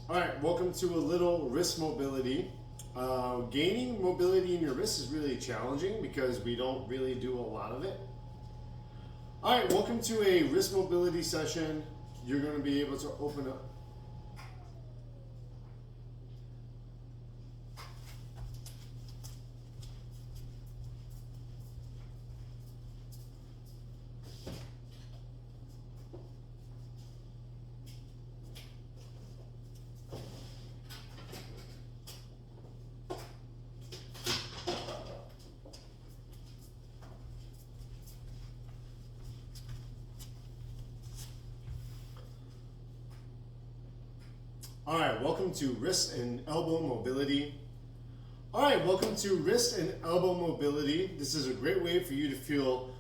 All right, welcome to a little wrist mobility. Gaining mobility in your wrist is really challenging because we don't really do a lot of it. All right, welcome to a wrist mobility session. You're going to be able to open up. All right, welcome to wrist and elbow mobility. All right, welcome to wrist and elbow mobility. This is a great way for you to feel.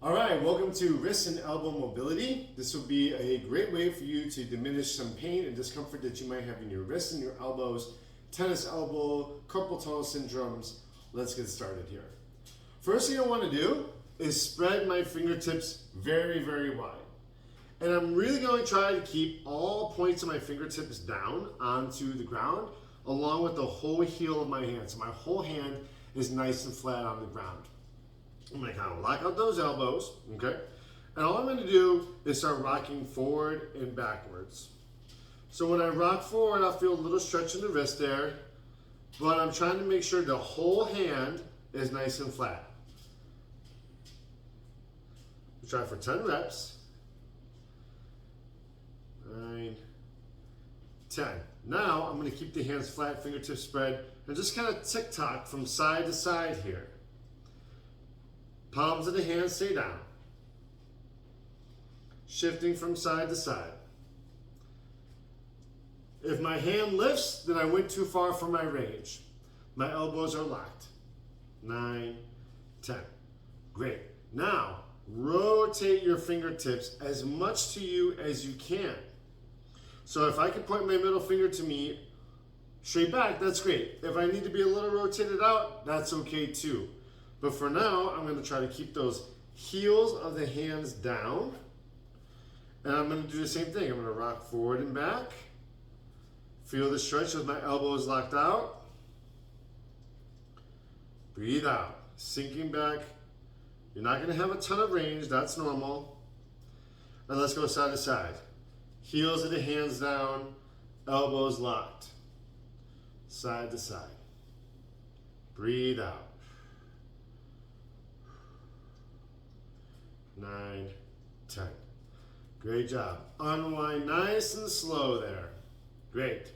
All right, welcome to wrist and elbow mobility. This will be a great way for you to diminish some pain and discomfort that you might have in your wrists and your elbows, tennis elbow, carpal tunnel syndromes. Let's get started here. First thing I want to do is spread my fingertips very, very wide. And I'm really going to try to keep all points of my fingertips down onto the ground, along with the whole heel of my hand. So my whole hand is nice and flat on the ground. I'm going to kind of lock out those elbows, okay? And all I'm going to do is start rocking forward and backwards. So when I rock forward, I'll feel a little stretch in the wrist there, but I'm trying to make sure the whole hand is nice and flat. We try for 10 reps. 9, 10. Now I'm going to keep the hands flat, fingertips spread, and just kind of tick-tock from side to side here. Palms of the hands stay down. Shifting from side to side. If my hand lifts, then I went too far for my range. My elbows are locked. 9, 10. Great. Now, rotate your fingertips as much to you as you can. So if I can point my middle finger to me straight back, that's great. If I need to be a little rotated out, that's okay too. But for now, I'm going to try to keep those heels of the hands down. And I'm going to do the same thing. I'm going to rock forward and back. Feel the stretch with my elbows locked out. Breathe out. Sinking back. You're not going to have a ton of range. That's normal. And let's go side to side. Heels of the hands down. Elbows locked. Side to side. Breathe out. 9, 10. Great job. Unwind nice and slow there. Great.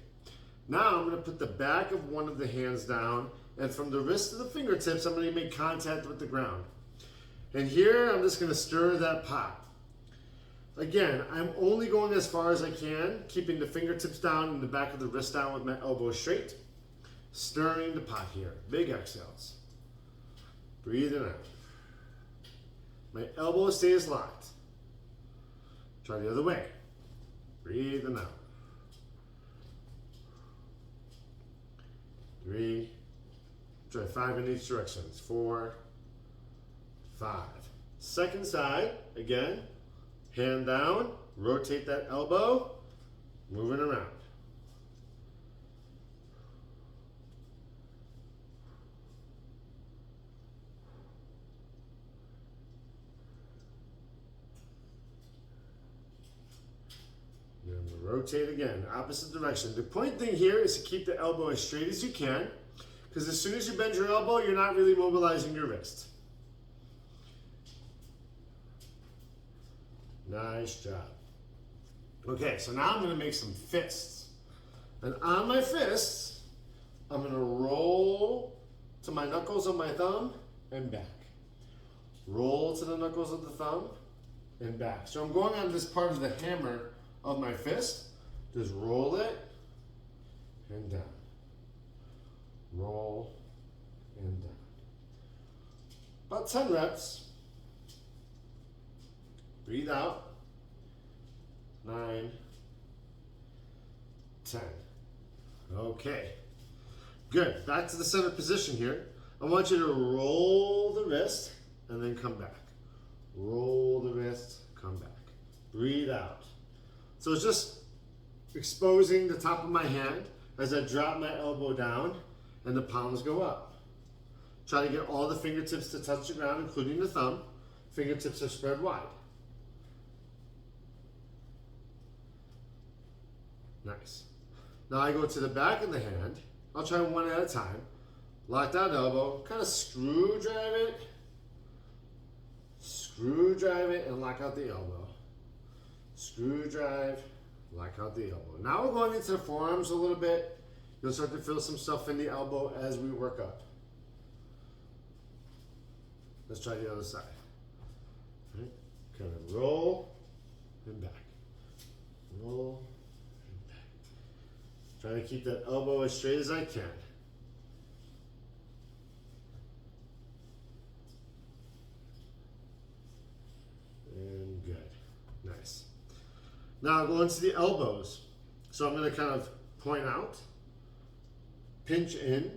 Now I'm going to put the back of one of the hands down, and from the wrist to the fingertips, I'm going to make contact with the ground. And here, I'm just going to stir that pot. Again, I'm only going as far as I can, keeping the fingertips down and the back of the wrist down with my elbows straight. Stirring the pot here. Big exhales. Breathing out. My elbow stays locked. Try the other way. Breathing out. 3. Try 5 in each direction. 4, 5. Second side, again. Hand down. Rotate that elbow. Moving around. Rotate again, opposite direction. The point thing here is to keep the elbow as straight as you can, because as soon as you bend your elbow, you're not really mobilizing your wrist. Nice job. Okay, so now I'm going to make some fists. And on my fists, I'm going to roll to my knuckles of my thumb and back. Roll to the knuckles of the thumb and back. So I'm going on this part of the hammer of my fist. Just roll it and down. Roll and down. About 10 reps. Breathe out. 9, 10. Okay. Good. Back to the center position here. I want you to roll the wrist and then come back. Roll the wrist, come back. Breathe out. So it's just exposing the top of my hand as I drop my elbow down and the palms go up. Try to get all the fingertips to touch the ground, including the thumb. Fingertips are spread wide. Nice. Now I go to the back of the hand. I'll try one at a time. Lock that elbow, kind of screw drive it, and lock out the elbow. Screw drive, lock out the elbow. Now we're going into the forearms a little bit. You'll start to feel some stuff in the elbow as we work up. Let's try the other side. All right. Kind of roll and back. Roll and back. Try to keep that elbow as straight as I can. And good. Nice. Now go into the elbows. So I'm going to kind of point out, pinch in,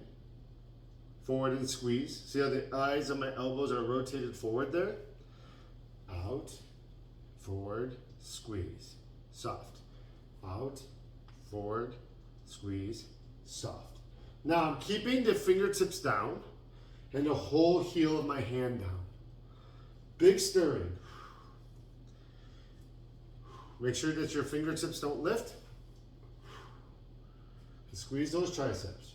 forward and squeeze. See how the eyes of my elbows are rotated forward there? Out, forward, squeeze, soft. Out, forward, squeeze, soft. Now I'm keeping the fingertips down and the whole heel of my hand down. Big stirring. Make sure that your fingertips don't lift. And squeeze those triceps.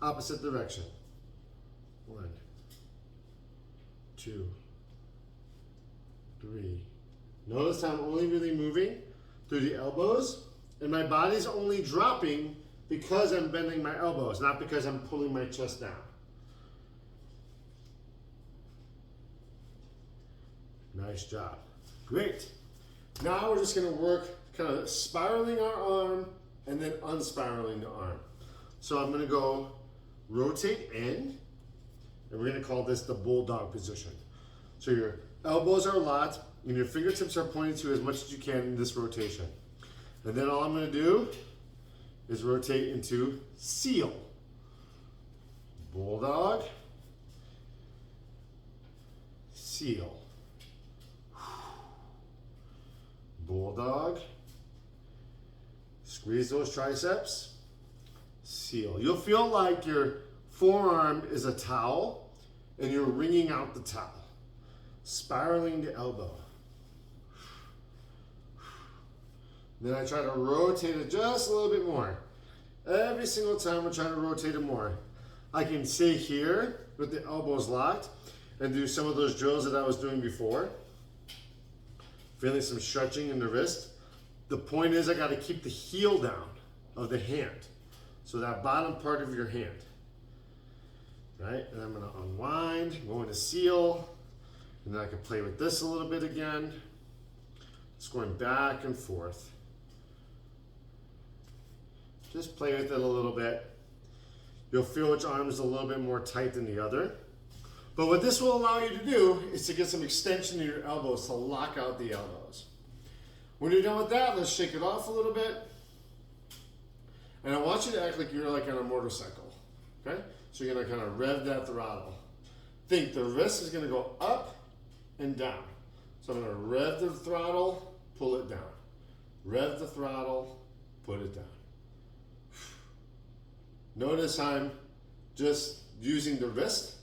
Opposite direction. 1, 2, 3. Notice I'm only really moving through the elbows, and my body's only dropping because I'm bending my elbows, not because I'm pulling my chest down. Nice job. Great. Now we're just going to work kind of spiraling our arm and then unspiraling the arm. So I'm going to go rotate in, and we're going to call this the bulldog position. So your elbows are locked and your fingertips are pointing to as much as you can in this rotation. And then all I'm going to do is rotate into seal. Bulldog, seal. Bulldog, squeeze those triceps, seal. You'll feel like your forearm is a towel and you're wringing out the towel, spiraling the elbow. Then I try to rotate it just a little bit more. Every single time I'm trying to rotate it more. I can stay here with the elbows locked and do some of those drills that I was doing before. Feeling some stretching in the wrist. The point is I got to keep the heel down of the hand. So that bottom part of your hand. Right? And I'm going to unwind, go into seal. And then I can play with this a little bit again. Just going back and forth. Just play with it a little bit. You'll feel which arm is a little bit more tight than the other. But what this will allow you to do is to get some extension in your elbows to lock out the elbows. When you're done with that, let's shake it off a little bit. And I want you to act like you're like on a motorcycle. Okay? So you're going to kind of rev that throttle. Think the wrist is going to go up and down. So I'm going to rev the throttle, pull it down. Rev the throttle, put it down. Notice I'm just using the wrist.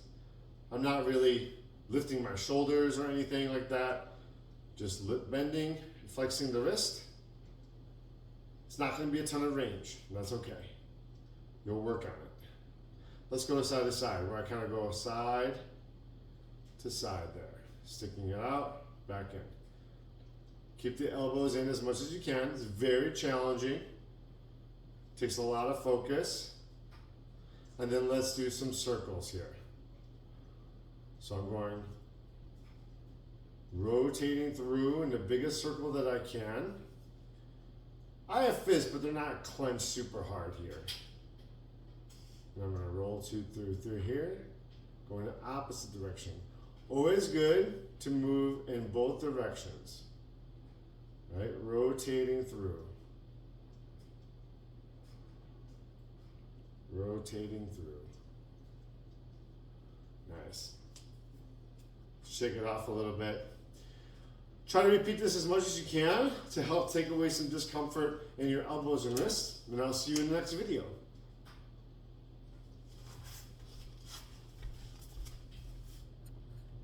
I'm not really lifting my shoulders or anything like that. Just bending, flexing the wrist. It's not going to be a ton of range, and that's okay. You'll work on it. Let's go side to side, where I kind of go side to side there. Sticking it out, back in. Keep the elbows in as much as you can. It's very challenging. Takes a lot of focus. And then let's do some circles here. So I'm going rotating through in the biggest circle that I can. I have fists, but they're not clenched super hard here. And I'm going to roll through here, going the opposite direction. Always good to move in both directions, right? Rotating through. Rotating through. Nice. Shake it off a little bit. Try to repeat this as much as you can to help take away some discomfort in your elbows and wrists. And I'll see you in the next video.